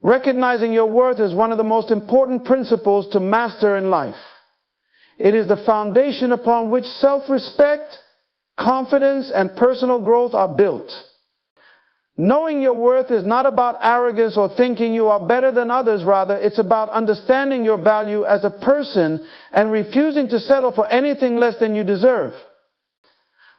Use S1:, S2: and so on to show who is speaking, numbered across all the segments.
S1: Recognizing your worth is one of the most important principles to master in life. It is the foundation upon which self-respect, confidence, and personal growth are built. Knowing your worth is not about arrogance or thinking you are better than others. Rather, it's about understanding your value as a person and refusing to settle for anything less than you deserve.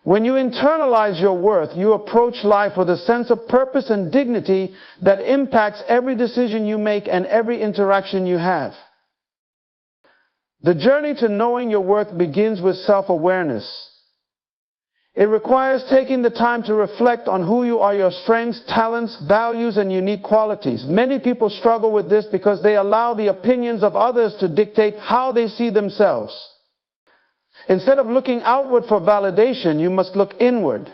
S1: When you internalize your worth, you approach life with a sense of purpose and dignity that impacts every decision you make and every interaction you have. The journey to knowing your worth begins with self-awareness. It requires taking the time to reflect on who you are, your strengths, talents, values, and unique qualities. Many people struggle with this because they allow the opinions of others to dictate how they see themselves. Instead of looking outward for validation, you must look inward.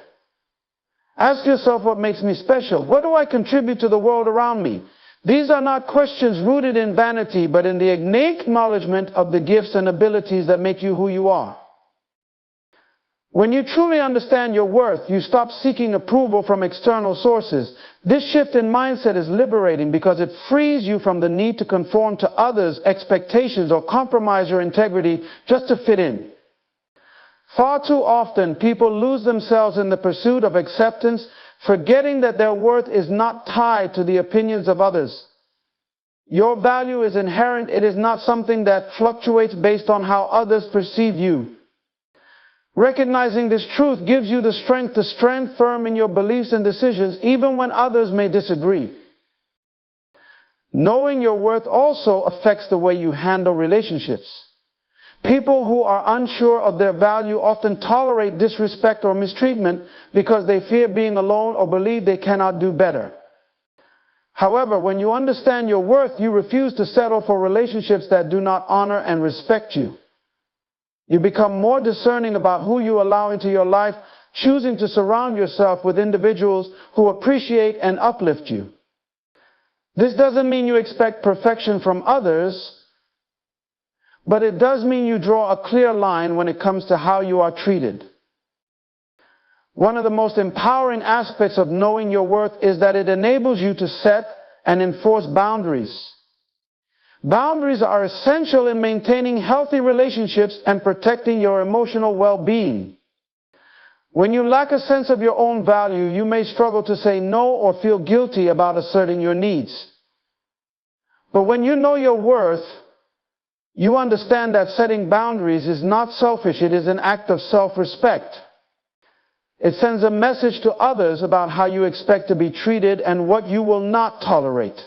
S1: Ask yourself, what makes me special? What do I contribute to the world around me? These are not questions rooted in vanity, but in the innate acknowledgement of the gifts and abilities that make you who you are. When you truly understand your worth, you stop seeking approval from external sources. This shift in mindset is liberating because it frees you from the need to conform to others' expectations or compromise your integrity just to fit in. Far too often, people lose themselves in the pursuit of acceptance, forgetting that their worth is not tied to the opinions of others. Your value is inherent. It is not something that fluctuates based on how others perceive you. Recognizing this truth gives you the strength to stand firm in your beliefs and decisions, even when others may disagree. Knowing your worth also affects the way you handle relationships. People who are unsure of their value often tolerate disrespect or mistreatment because they fear being alone or believe they cannot do better. However, when you understand your worth, you refuse to settle for relationships that do not honor and respect you. You become more discerning about who you allow into your life, choosing to surround yourself with individuals who appreciate and uplift you. This doesn't mean you expect perfection from others, but it does mean you draw a clear line when it comes to how you are treated. One of the most empowering aspects of knowing your worth is that it enables you to set and enforce boundaries. Boundaries are essential in maintaining healthy relationships and protecting your emotional well-being. When you lack a sense of your own value, you may struggle to say no or feel guilty about asserting your needs. But when you know your worth, you understand that setting boundaries is not selfish. It is an act of self-respect. It sends a message to others about how you expect to be treated and what you will not tolerate.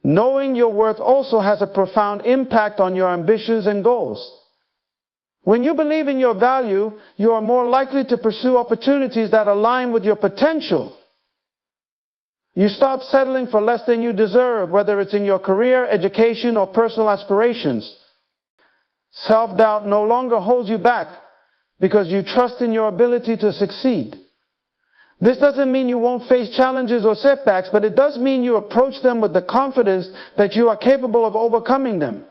S1: Knowing your worth also has a profound impact on your ambitions and goals. When you believe in your value, you are more likely to pursue opportunities that align with your potential. You stop settling for less than you deserve, whether it's in your career, education, or personal aspirations. Self-doubt no longer holds you back because you trust in your ability to succeed. This doesn't mean you won't face challenges or setbacks, but it does mean you approach them with the confidence that you are capable of overcoming them.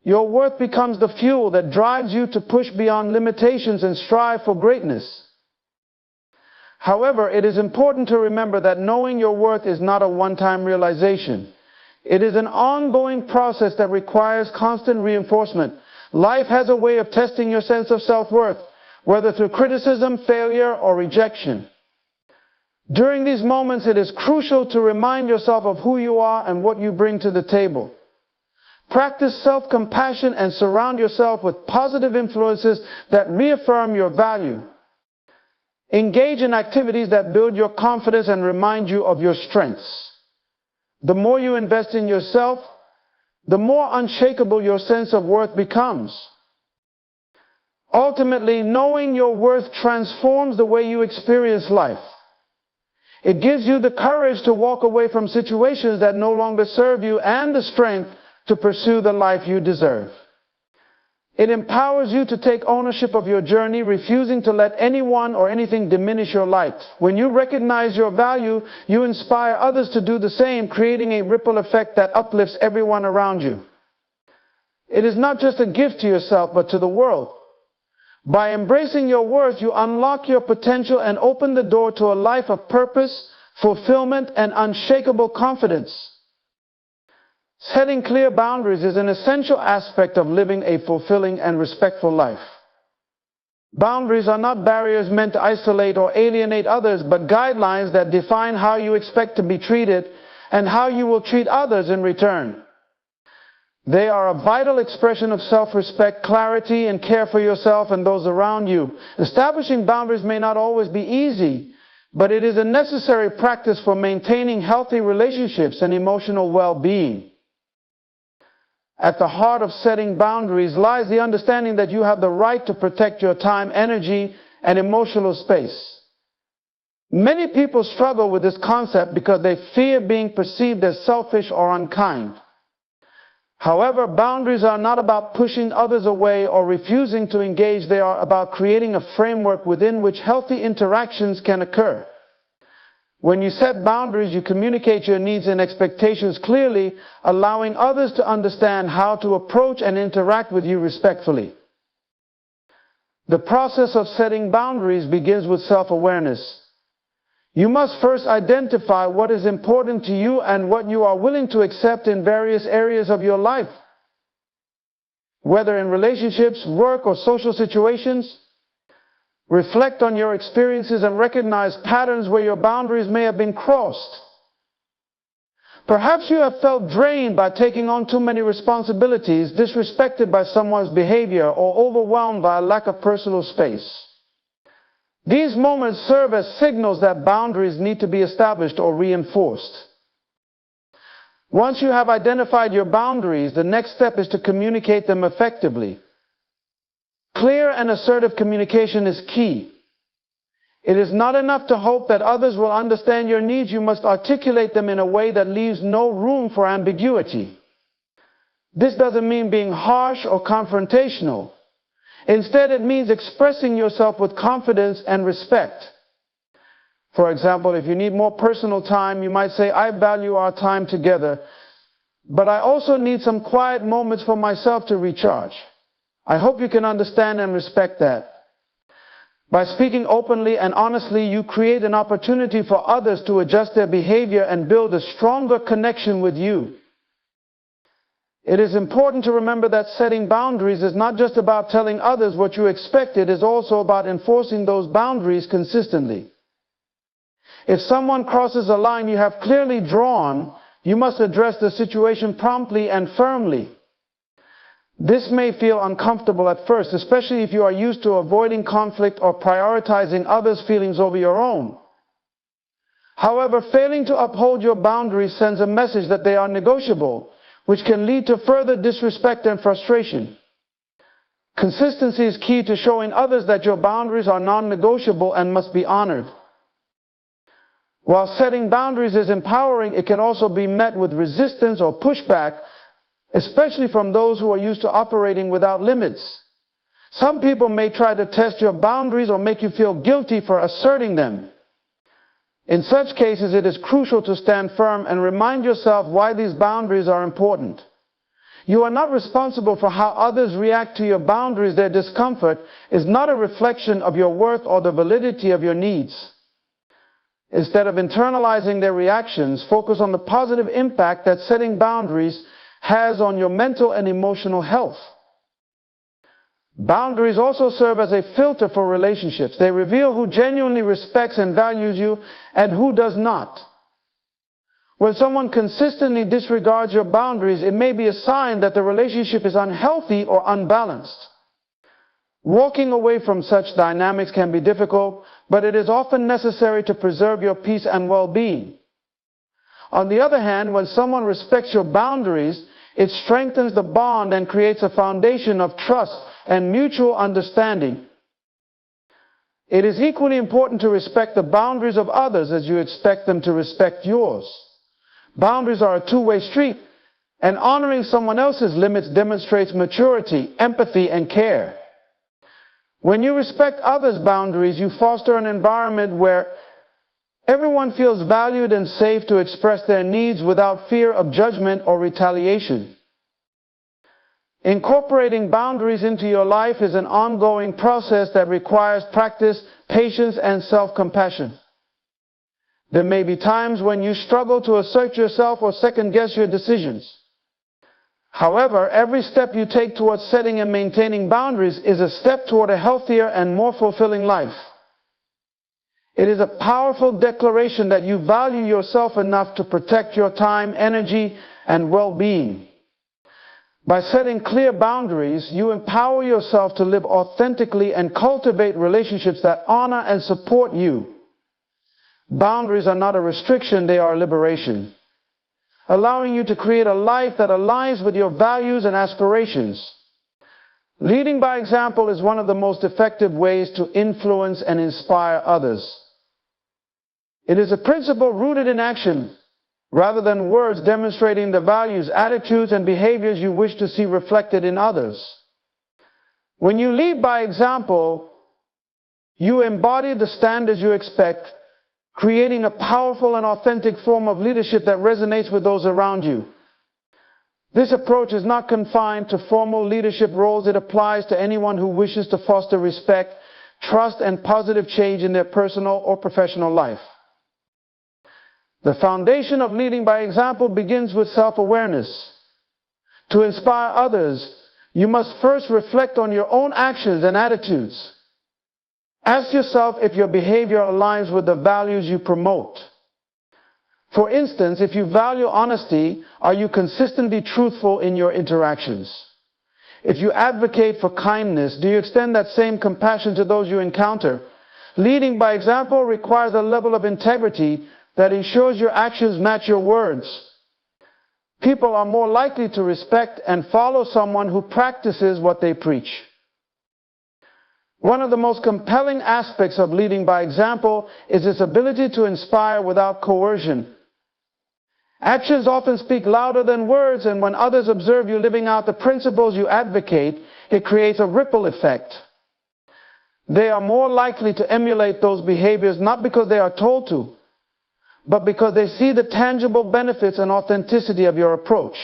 S1: Your worth becomes the fuel that drives you to push beyond limitations and strive for greatness. However, it is important to remember that knowing your worth is not a one-time realization. It is an ongoing process that requires constant reinforcement. Life has a way of testing your sense of self-worth, whether through criticism, failure, or rejection. During these moments, it is crucial to remind yourself of who you are and what you bring to the table. Practice self-compassion and surround yourself with positive influences that reaffirm your value. Engage in activities that build your confidence and remind you of your strengths. The more you invest in yourself, the more unshakable your sense of worth becomes. Ultimately, knowing your worth transforms the way you experience life. It gives you the courage to walk away from situations that no longer serve you and the strength to pursue the life you deserve. It empowers you to take ownership of your journey, refusing to let anyone or anything diminish your light. When you recognize your value, you inspire others to do the same, creating a ripple effect that uplifts everyone around you. It is not just a gift to yourself, but to the world. By embracing your worth, you unlock your potential and open the door to a life of purpose, fulfillment, and unshakable confidence. Setting clear boundaries is an essential aspect of living a fulfilling and respectful life. Boundaries are not barriers meant to isolate or alienate others, but guidelines that define how you expect to be treated and how you will treat others in return. They are a vital expression of self-respect, clarity, and care for yourself and those around you. Establishing boundaries may not always be easy, but it is a necessary practice for maintaining healthy relationships and emotional well-being. At the heart of setting boundaries lies the understanding that you have the right to protect your time, energy, and emotional space. Many people struggle with this concept because they fear being perceived as selfish or unkind. However, boundaries are not about pushing others away or refusing to engage. They are about creating a framework within which healthy interactions can occur. When you set boundaries, you communicate your needs and expectations clearly, allowing others to understand how to approach and interact with you respectfully. The process of setting boundaries begins with self-awareness. You must first identify what is important to you and what you are willing to accept in various areas of your life. Whether in relationships, work, or social situations, reflect on your experiences and recognize patterns where your boundaries may have been crossed. Perhaps you have felt drained by taking on too many responsibilities, disrespected by someone's behavior, or overwhelmed by a lack of personal space. These moments serve as signals that boundaries need to be established or reinforced. Once you have identified your boundaries, the next step is to communicate them effectively. Clear and assertive communication is key. It is not enough to hope that others will understand your needs. You must articulate them in a way that leaves no room for ambiguity. This doesn't mean being harsh or confrontational. Instead, it means expressing yourself with confidence and respect. For example, if you need more personal time, you might say, "I value our time together, but I also need some quiet moments for myself to recharge. I hope you can understand and respect that." By speaking openly and honestly, you create an opportunity for others to adjust their behavior and build a stronger connection with you. It is important to remember that setting boundaries is not just about telling others what you expect. It is also about enforcing those boundaries consistently. If someone crosses a line you have clearly drawn, you must address the situation promptly and firmly. This may feel uncomfortable at first, especially if you are used to avoiding conflict or prioritizing others' feelings over your own. However, failing to uphold your boundaries sends a message that they are negotiable, which can lead to further disrespect and frustration. Consistency is key to showing others that your boundaries are non-negotiable and must be honored. While setting boundaries is empowering, it can also be met with resistance or pushback, especially from those who are used to operating without limits. Some people may try to test your boundaries or make you feel guilty for asserting them. In such cases, it is crucial to stand firm and remind yourself why these boundaries are important. You are not responsible for how others react to your boundaries. Their discomfort is not a reflection of your worth or the validity of your needs. Instead of internalizing their reactions, focus on the positive impact that setting boundaries has on your mental and emotional health. Boundaries also serve as a filter for relationships. They reveal who genuinely respects and values you and who does not. When someone consistently disregards your boundaries, it may be a sign that the relationship is unhealthy or unbalanced. Walking away from such dynamics can be difficult, but it is often necessary to preserve your peace and well-being. On the other hand, when someone respects your boundaries, it strengthens the bond and creates a foundation of trust and mutual understanding. It is equally important to respect the boundaries of others as you expect them to respect yours. Boundaries are a two-way street, and honoring someone else's limits demonstrates maturity, empathy, and care. When you respect others' boundaries, you foster an environment where everyone feels valued and safe to express their needs without fear of judgment or retaliation. Incorporating boundaries into your life is an ongoing process that requires practice, patience, and self-compassion. There may be times when you struggle to assert yourself or second-guess your decisions. However, every step you take towards setting and maintaining boundaries is a step toward a healthier and more fulfilling life. It is a powerful declaration that you value yourself enough to protect your time, energy, and well-being. By setting clear boundaries, you empower yourself to live authentically and cultivate relationships that honor and support you. Boundaries are not a restriction, they are a liberation, allowing you to create a life that aligns with your values and aspirations. Leading by example is one of the most effective ways to influence and inspire others. It is a principle rooted in action, rather than words, demonstrating the values, attitudes, and behaviors you wish to see reflected in others. When you lead by example, you embody the standards you expect, creating a powerful and authentic form of leadership that resonates with those around you. This approach is not confined to formal leadership roles. It applies to anyone who wishes to foster respect, trust, and positive change in their personal or professional life. The foundation of leading by example begins with self-awareness. To inspire others, you must first reflect on your own actions and attitudes. Ask yourself if your behavior aligns with the values you promote. For instance, if you value honesty, are you consistently truthful in your interactions? If you advocate for kindness, do you extend that same compassion to those you encounter? Leading by example requires a level of integrity that ensures your actions match your words. People are more likely to respect and follow someone who practices what they preach. One of the most compelling aspects of leading by example is its ability to inspire without coercion. Actions often speak louder than words, and when others observe you living out the principles you advocate, it creates a ripple effect. They are more likely to emulate those behaviors not because they are told to, but because they see the tangible benefits and authenticity of your approach.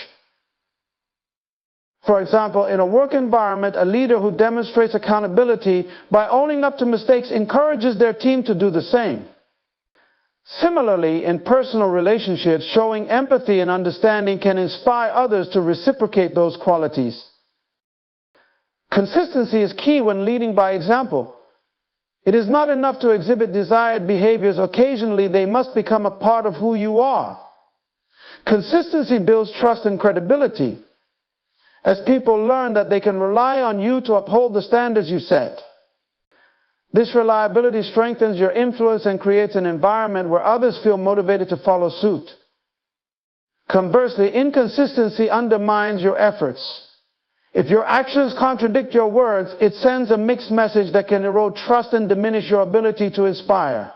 S1: For example, in a work environment, a leader who demonstrates accountability by owning up to mistakes encourages their team to do the same. Similarly, in personal relationships, showing empathy and understanding can inspire others to reciprocate those qualities. Consistency is key when leading by example. It is not enough to exhibit desired behaviors. Occasionally, they must become a part of who you are. Consistency builds trust and credibility, as people learn that they can rely on you to uphold the standards you set. This reliability strengthens your influence and creates an environment where others feel motivated to follow suit. Conversely, inconsistency undermines your efforts. If your actions contradict your words, it sends a mixed message that can erode trust and diminish your ability to inspire.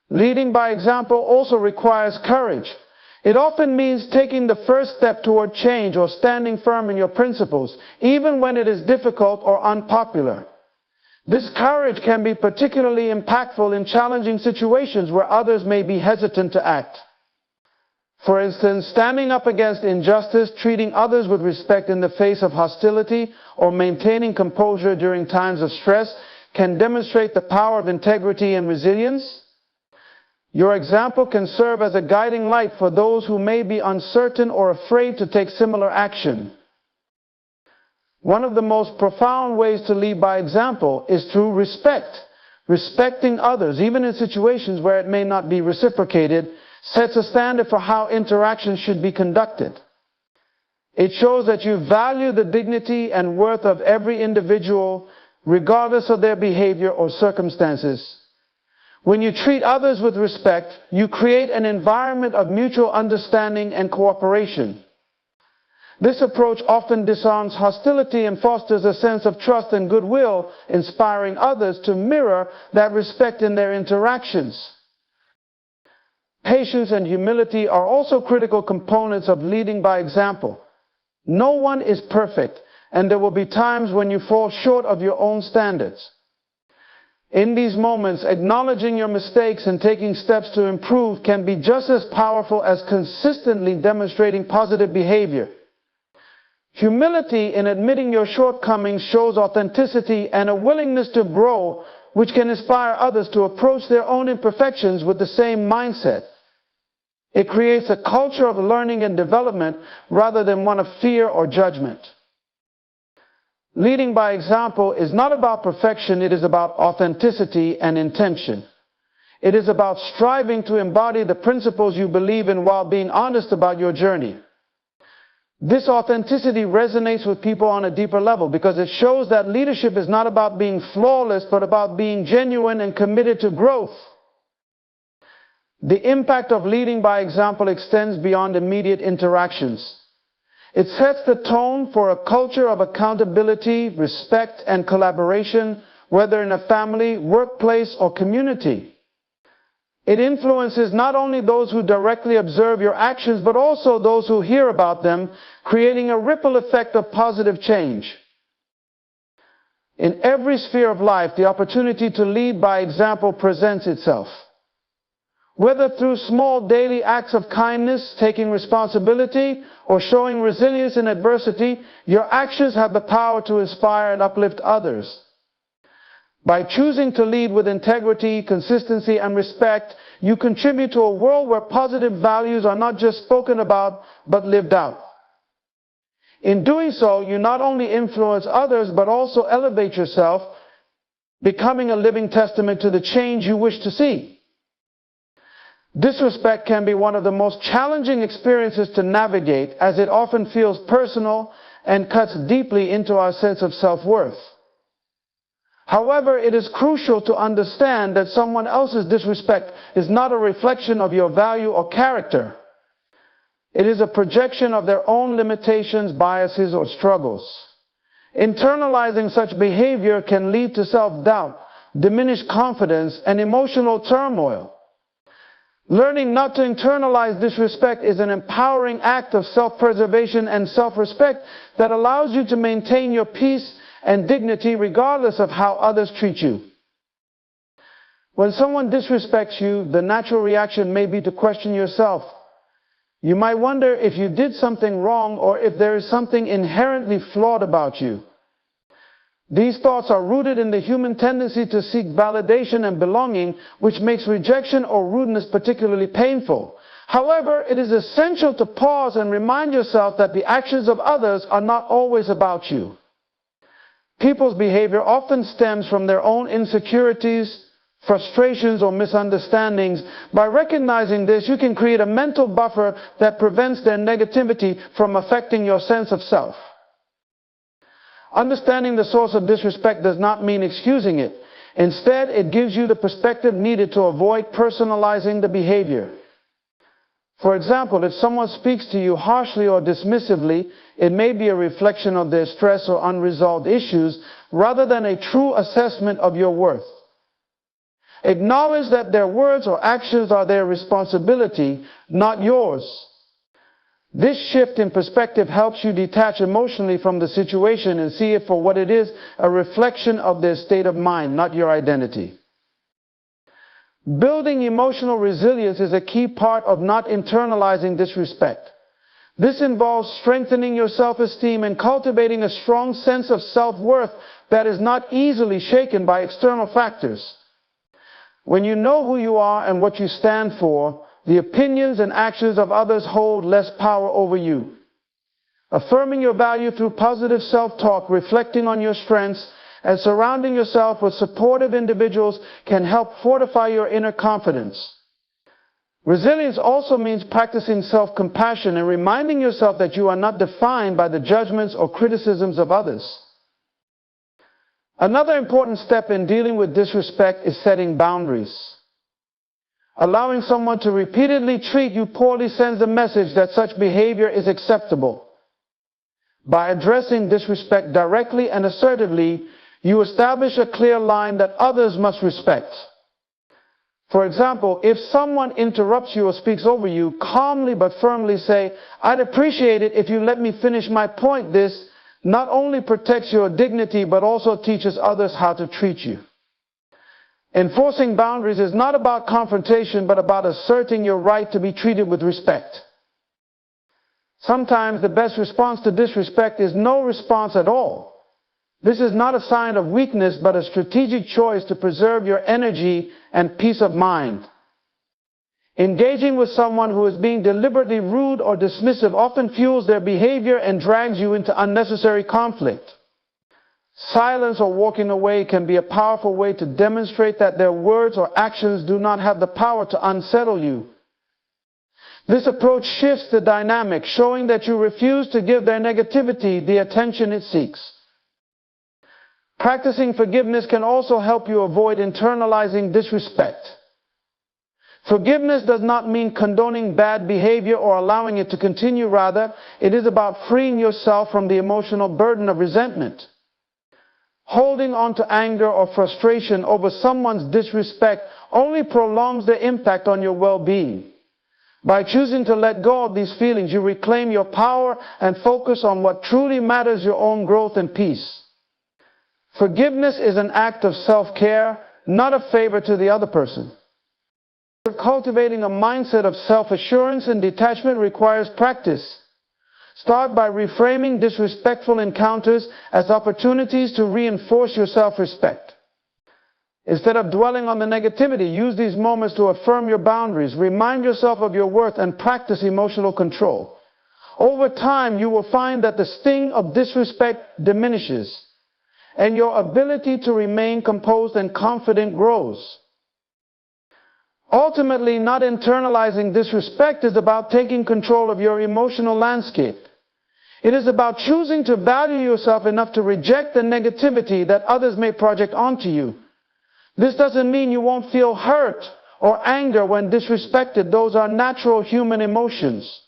S1: Leading by example also requires courage. It often means taking the first step toward change or standing firm in your principles, even when it is difficult or unpopular. This courage can be particularly impactful in challenging situations where others may be hesitant to act. For instance, standing up against injustice, treating others with respect in the face of hostility, or maintaining composure during times of stress can demonstrate the power of integrity and resilience. Your example can serve as a guiding light for those who may be uncertain or afraid to take similar action. One of the most profound ways to lead by example is through respect. Respecting others, even in situations where it may not be reciprocated, sets a standard for how interactions should be conducted. It shows that you value the dignity and worth of every individual, regardless of their behavior or circumstances. When you treat others with respect, you create an environment of mutual understanding and cooperation. This approach often disarms hostility and fosters a sense of trust and goodwill, inspiring others to mirror that respect in their interactions. Patience and humility are also critical components of leading by example. No one is perfect, and there will be times when you fall short of your own standards. In these moments, acknowledging your mistakes and taking steps to improve can be just as powerful as consistently demonstrating positive behavior. Humility in admitting your shortcomings shows authenticity and a willingness to grow which can inspire others to approach their own imperfections with the same mindset. It creates a culture of learning and development rather than one of fear or judgment. Leading by example is not about perfection, it is about authenticity and intention. It is about striving to embody the principles you believe in while being honest about your journey. This authenticity resonates with people on a deeper level because it shows that leadership is not about being flawless, but about being genuine and committed to growth. The impact of leading by example extends beyond immediate interactions. It sets the tone for a culture of accountability, respect, and collaboration, whether in a family, workplace, or community. It influences not only those who directly observe your actions, but also those who hear about them, creating a ripple effect of positive change. In every sphere of life, the opportunity to lead by example presents itself. Whether through small daily acts of kindness, taking responsibility, or showing resilience in adversity, your actions have the power to inspire and uplift others. By choosing to lead with integrity, consistency, and respect, you contribute to a world where positive values are not just spoken about, but lived out. In doing so, you not only influence others, but also elevate yourself, becoming a living testament to the change you wish to see. Disrespect can be one of the most challenging experiences to navigate, as it often feels personal and cuts deeply into our sense of self-worth. However, it is crucial to understand that someone else's disrespect is not a reflection of your value or character. It is a projection of their own limitations, biases, or struggles. Internalizing such behavior can lead to self-doubt, diminished confidence, and emotional turmoil. Learning not to internalize disrespect is an empowering act of self-preservation and self-respect that allows you to maintain your peace and dignity regardless of how others treat you. When someone disrespects you, the natural reaction may be to question yourself. You might wonder if you did something wrong or if there is something inherently flawed about you. These thoughts are rooted in the human tendency to seek validation and belonging, which makes rejection or rudeness particularly painful. However, it is essential to pause and remind yourself that the actions of others are not always about you. People's behavior often stems from their own insecurities, frustrations, or misunderstandings. By recognizing this, you can create a mental buffer that prevents their negativity from affecting your sense of self. Understanding the source of disrespect does not mean excusing it. Instead, it gives you the perspective needed to avoid personalizing the behavior. For example, if someone speaks to you harshly or dismissively, it may be a reflection of their stress or unresolved issues rather than a true assessment of your worth. Acknowledge that their words or actions are their responsibility, not yours. This shift in perspective helps you detach emotionally from the situation and see it for what it is, a reflection of their state of mind, not your identity. Building emotional resilience is a key part of not internalizing disrespect. This involves strengthening your self-esteem and cultivating a strong sense of self-worth that is not easily shaken by external factors. When you know who you are and what you stand for, the opinions and actions of others hold less power over you. Affirming your value through positive self-talk, reflecting on your strengths, and surrounding yourself with supportive individuals can help fortify your inner confidence. Resilience also means practicing self-compassion and reminding yourself that you are not defined by the judgments or criticisms of others. Another important step in dealing with disrespect is setting boundaries. Allowing someone to repeatedly treat you poorly sends a message that such behavior is acceptable. By addressing disrespect directly and assertively, you establish a clear line that others must respect. For example, if someone interrupts you or speaks over you, calmly but firmly say, "I'd appreciate it if you let me finish my point." This not only protects your dignity, but also teaches others how to treat you. Enforcing boundaries is not about confrontation, but about asserting your right to be treated with respect. Sometimes the best response to disrespect is no response at all. This is not a sign of weakness, but a strategic choice to preserve your energy and peace of mind. Engaging with someone who is being deliberately rude or dismissive often fuels their behavior and drags you into unnecessary conflict. Silence or walking away can be a powerful way to demonstrate that their words or actions do not have the power to unsettle you. This approach shifts the dynamic, showing that you refuse to give their negativity the attention it seeks. Practicing forgiveness can also help you avoid internalizing disrespect. Forgiveness does not mean condoning bad behavior or allowing it to continue. Rather, it is about freeing yourself from the emotional burden of resentment. Holding on to anger or frustration over someone's disrespect only prolongs the impact on your well-being. By choosing to let go of these feelings, you reclaim your power and focus on what truly matters, your own growth and peace. Forgiveness is an act of self-care, not a favor to the other person. Cultivating a mindset of self-assurance and detachment requires practice. Start by reframing disrespectful encounters as opportunities to reinforce your self-respect. Instead of dwelling on the negativity, use these moments to affirm your boundaries, remind yourself of your worth, and practice emotional control. Over time, you will find that the sting of disrespect diminishes, and your ability to remain composed and confident grows. Ultimately, not internalizing disrespect is about taking control of your emotional landscape. It is about choosing to value yourself enough to reject the negativity that others may project onto you. This doesn't mean you won't feel hurt or anger when disrespected. Those are natural human emotions.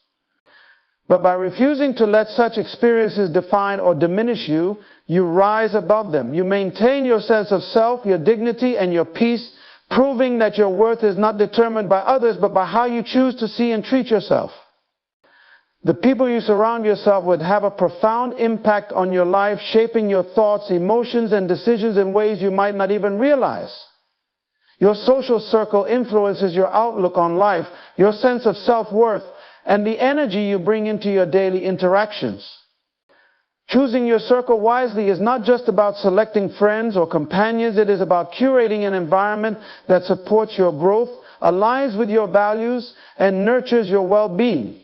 S1: But by refusing to let such experiences define or diminish you, you rise above them. You maintain your sense of self, your dignity, and your peace, proving that your worth is not determined by others, but by how you choose to see and treat yourself. The people you surround yourself with have a profound impact on your life, shaping your thoughts, emotions, and decisions in ways you might not even realize. Your social circle influences your outlook on life, your sense of self-worth, and the energy you bring into your daily interactions. Choosing your circle wisely is not just about selecting friends or companions. It is about curating an environment that supports your growth, aligns with your values, and nurtures your well-being.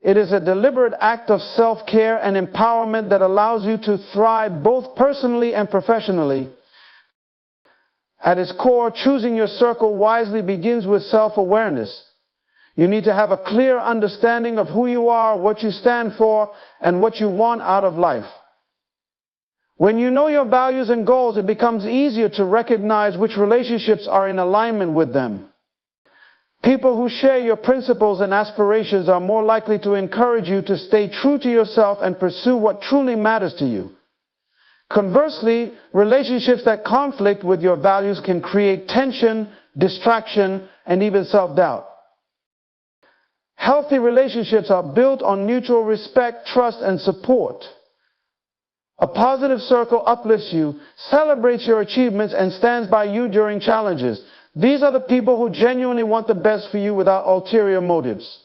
S1: It is a deliberate act of self-care and empowerment that allows you to thrive both personally and professionally. At its core, choosing your circle wisely begins with self-awareness. You need to have a clear understanding of who you are, what you stand for, and what you want out of life. When you know your values and goals, it becomes easier to recognize which relationships are in alignment with them. People who share your principles and aspirations are more likely to encourage you to stay true to yourself and pursue what truly matters to you. Conversely, relationships that conflict with your values can create tension, distraction, and even self-doubt. Healthy relationships are built on mutual respect, trust, and support. A positive circle uplifts you, celebrates your achievements, and stands by you during challenges. These are the people who genuinely want the best for you without ulterior motives.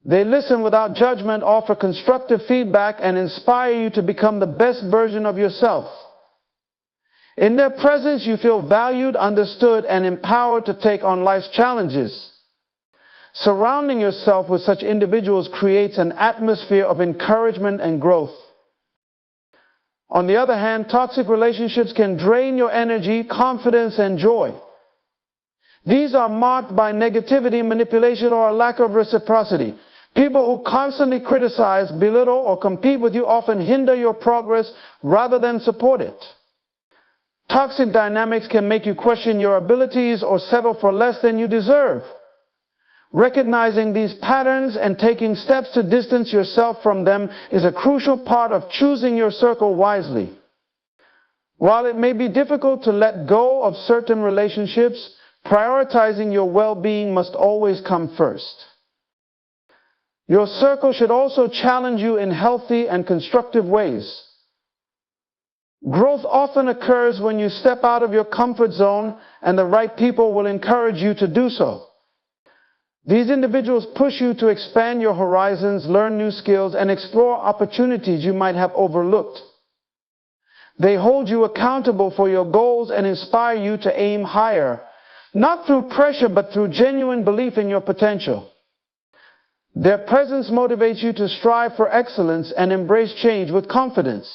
S1: They listen without judgment, offer constructive feedback, and inspire you to become the best version of yourself. In their presence, you feel valued, understood, and empowered to take on life's challenges. Surrounding yourself with such individuals creates an atmosphere of encouragement and growth. On the other hand, toxic relationships can drain your energy, confidence, and joy. These are marked by negativity, manipulation, or a lack of reciprocity. People who constantly criticize, belittle, or compete with you often hinder your progress rather than support it. Toxic dynamics can make you question your abilities or settle for less than you deserve. Recognizing these patterns and taking steps to distance yourself from them is a crucial part of choosing your circle wisely. While it may be difficult to let go of certain relationships, prioritizing your well-being must always come first. Your circle should also challenge you in healthy and constructive ways. Growth often occurs when you step out of your comfort zone, and the right people will encourage you to do so. These individuals push you to expand your horizons, learn new skills, and explore opportunities you might have overlooked. They hold you accountable for your goals and inspire you to aim higher, not through pressure, but through genuine belief in your potential. Their presence motivates you to strive for excellence and embrace change with confidence.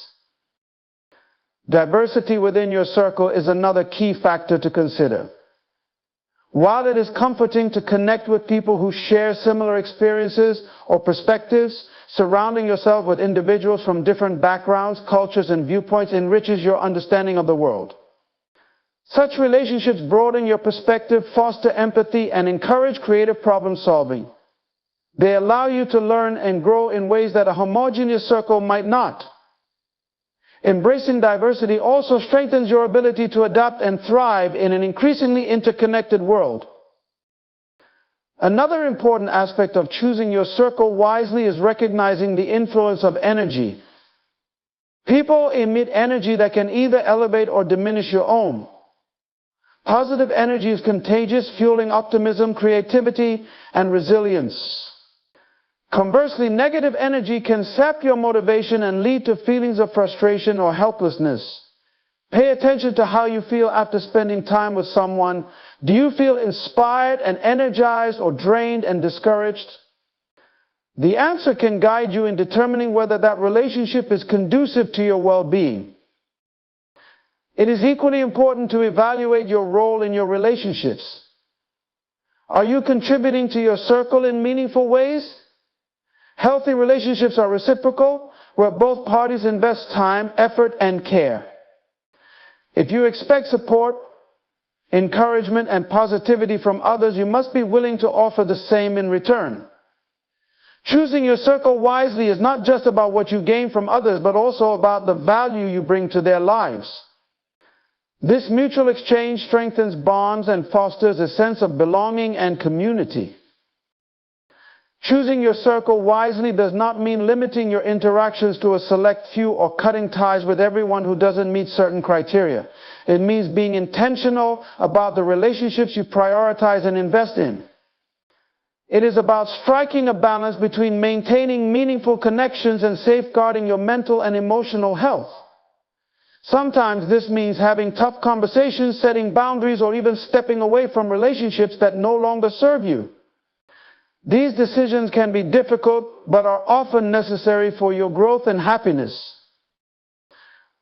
S1: Diversity within your circle is another key factor to consider. While it is comforting to connect with people who share similar experiences or perspectives, surrounding yourself with individuals from different backgrounds, cultures, and viewpoints enriches your understanding of the world. Such relationships broaden your perspective, foster empathy, and encourage creative problem solving. They allow you to learn and grow in ways that a homogeneous circle might not. Embracing diversity also strengthens your ability to adapt and thrive in an increasingly interconnected world. Another important aspect of choosing your circle wisely is recognizing the influence of energy. People emit energy that can either elevate or diminish your own. Positive energy is contagious, fueling optimism, creativity, and resilience. Conversely, negative energy can sap your motivation and lead to feelings of frustration or helplessness. Pay attention to how you feel after spending time with someone. Do you feel inspired and energized, or drained and discouraged? The answer can guide you in determining whether that relationship is conducive to your well-being. It is equally important to evaluate your role in your relationships. Are you contributing to your circle in meaningful ways? Healthy relationships are reciprocal, where both parties invest time, effort, and care. If you expect support, encouragement, and positivity from others, you must be willing to offer the same in return. Choosing your circle wisely is not just about what you gain from others, but also about the value you bring to their lives. This mutual exchange strengthens bonds and fosters a sense of belonging and community. Choosing your circle wisely does not mean limiting your interactions to a select few or cutting ties with everyone who doesn't meet certain criteria. It means being intentional about the relationships you prioritize and invest in. It is about striking a balance between maintaining meaningful connections and safeguarding your mental and emotional health. Sometimes this means having tough conversations, setting boundaries, or even stepping away from relationships that no longer serve you. These decisions can be difficult, but are often necessary for your growth and happiness.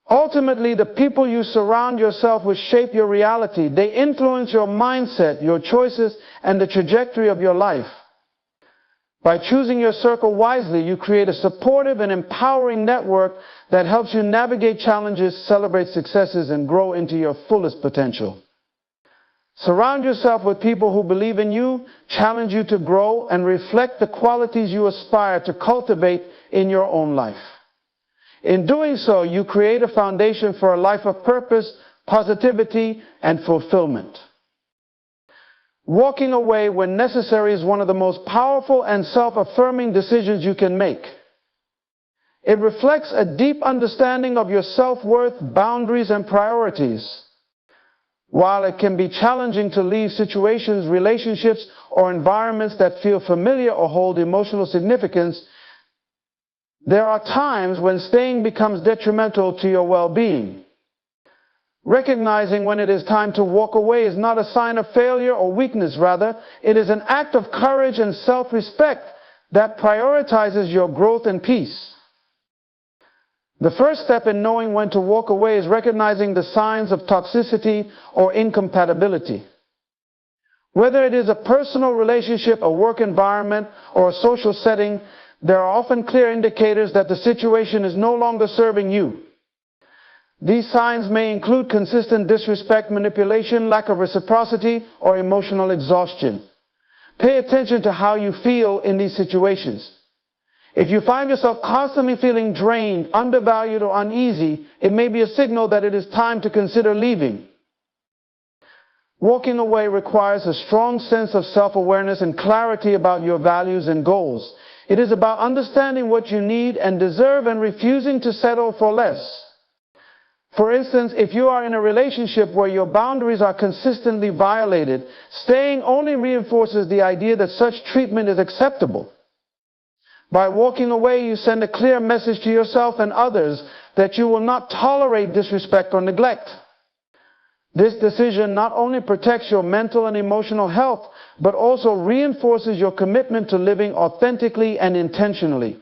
S1: Ultimately, the people you surround yourself with shape your reality. They influence your mindset, your choices, and the trajectory of your life. By choosing your circle wisely, you create a supportive and empowering network that helps you navigate challenges, celebrate successes, and grow into your fullest potential. Surround yourself with people who believe in you, challenge you to grow, and reflect the qualities you aspire to cultivate in your own life. In doing so, you create a foundation for a life of purpose, positivity, and fulfillment. Walking away when necessary is one of the most powerful and self-affirming decisions you can make. It reflects a deep understanding of your self-worth, boundaries, and priorities. While it can be challenging to leave situations, relationships, or environments that feel familiar or hold emotional significance, there are times when staying becomes detrimental to your well-being. Recognizing when it is time to walk away is not a sign of failure or weakness. Rather, it is an act of courage and self-respect that prioritizes your growth and peace. The first step in knowing when to walk away is recognizing the signs of toxicity or incompatibility. Whether it is a personal relationship, a work environment, or a social setting, there are often clear indicators that the situation is no longer serving you. These signs may include consistent disrespect, manipulation, lack of reciprocity, or emotional exhaustion. Pay attention to how you feel in these situations. If you find yourself constantly feeling drained, undervalued, or uneasy, it may be a signal that it is time to consider leaving. Walking away requires a strong sense of self-awareness and clarity about your values and goals. It is about understanding what you need and deserve and refusing to settle for less. For instance, if you are in a relationship where your boundaries are consistently violated, staying only reinforces the idea that such treatment is acceptable. By walking away, you send a clear message to yourself and others that you will not tolerate disrespect or neglect. This decision not only protects your mental and emotional health, but also reinforces your commitment to living authentically and intentionally.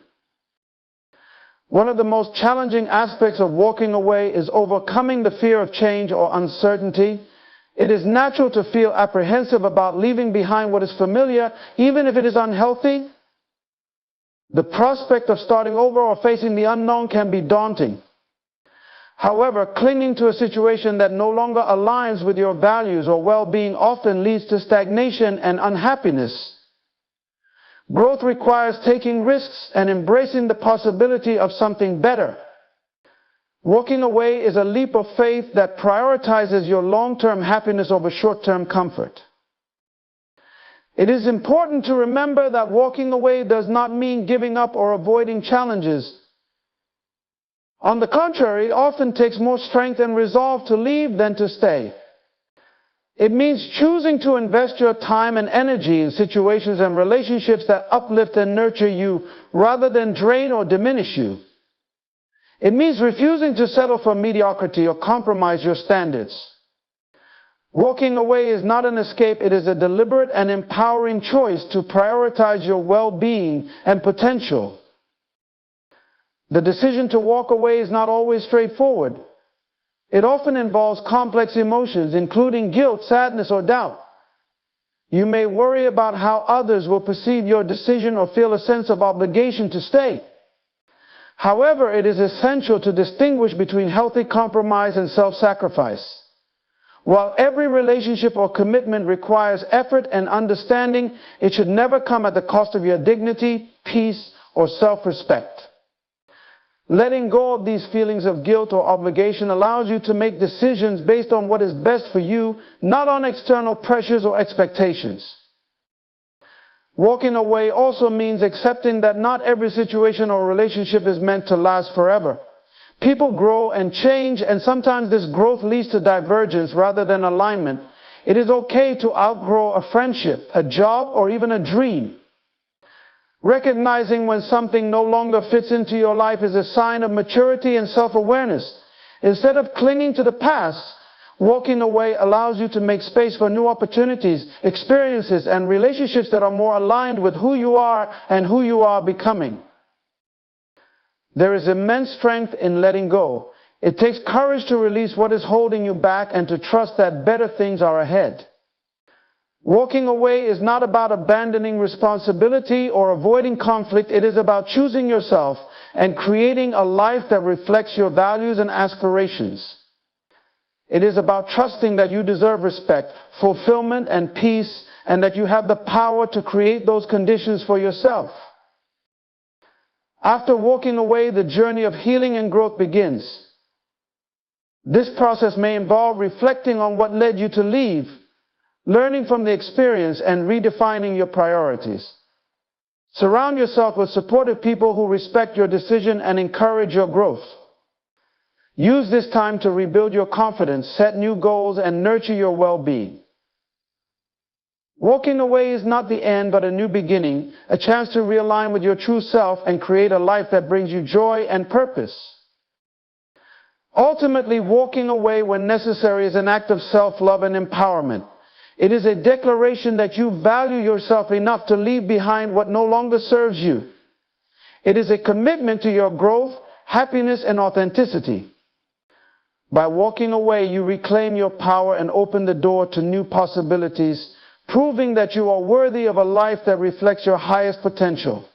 S1: One of the most challenging aspects of walking away is overcoming the fear of change or uncertainty. It is natural to feel apprehensive about leaving behind what is familiar, even if it is unhealthy. The prospect of starting over or facing the unknown can be daunting. However, clinging to a situation that no longer aligns with your values or well-being often leads to stagnation and unhappiness. Growth requires taking risks and embracing the possibility of something better. Walking away is a leap of faith that prioritizes your long-term happiness over short-term comfort. It is important to remember that walking away does not mean giving up or avoiding challenges. On the contrary, it often takes more strength and resolve to leave than to stay. It means choosing to invest your time and energy in situations and relationships that uplift and nurture you rather than drain or diminish you. It means refusing to settle for mediocrity or compromise your standards. Walking away is not an escape, it is a deliberate and empowering choice to prioritize your well-being and potential. The decision to walk away is not always straightforward. It often involves complex emotions, including guilt, sadness, or doubt. You may worry about how others will perceive your decision or feel a sense of obligation to stay. However, it is essential to distinguish between healthy compromise and self-sacrifice. While every relationship or commitment requires effort and understanding, it should never come at the cost of your dignity, peace, or self-respect. Letting go of these feelings of guilt or obligation allows you to make decisions based on what is best for you, not on external pressures or expectations. Walking away also means accepting that not every situation or relationship is meant to last forever. People grow and change, and sometimes this growth leads to divergence rather than alignment. It is okay to outgrow a friendship, a job, or even a dream. Recognizing when something no longer fits into your life is a sign of maturity and self-awareness. Instead of clinging to the past, walking away allows you to make space for new opportunities, experiences, and relationships that are more aligned with who you are and who you are becoming. There is immense strength in letting go. It takes courage to release what is holding you back and to trust that better things are ahead. Walking away is not about abandoning responsibility or avoiding conflict. It is about choosing yourself and creating a life that reflects your values and aspirations. It is about trusting that you deserve respect, fulfillment, and peace, and that you have the power to create those conditions for yourself. After walking away, the journey of healing and growth begins. This process may involve reflecting on what led you to leave, learning from the experience, and redefining your priorities. Surround yourself with supportive people who respect your decision and encourage your growth. Use this time to rebuild your confidence, set new goals, and nurture your well-being. Walking away is not the end, but a new beginning, a chance to realign with your true self and create a life that brings you joy and purpose. Ultimately, walking away when necessary is an act of self-love and empowerment. It is a declaration that you value yourself enough to leave behind what no longer serves you. It is a commitment to your growth, happiness, and authenticity. By walking away, you reclaim your power and open the door to new possibilities, proving that you are worthy of a life that reflects your highest potential.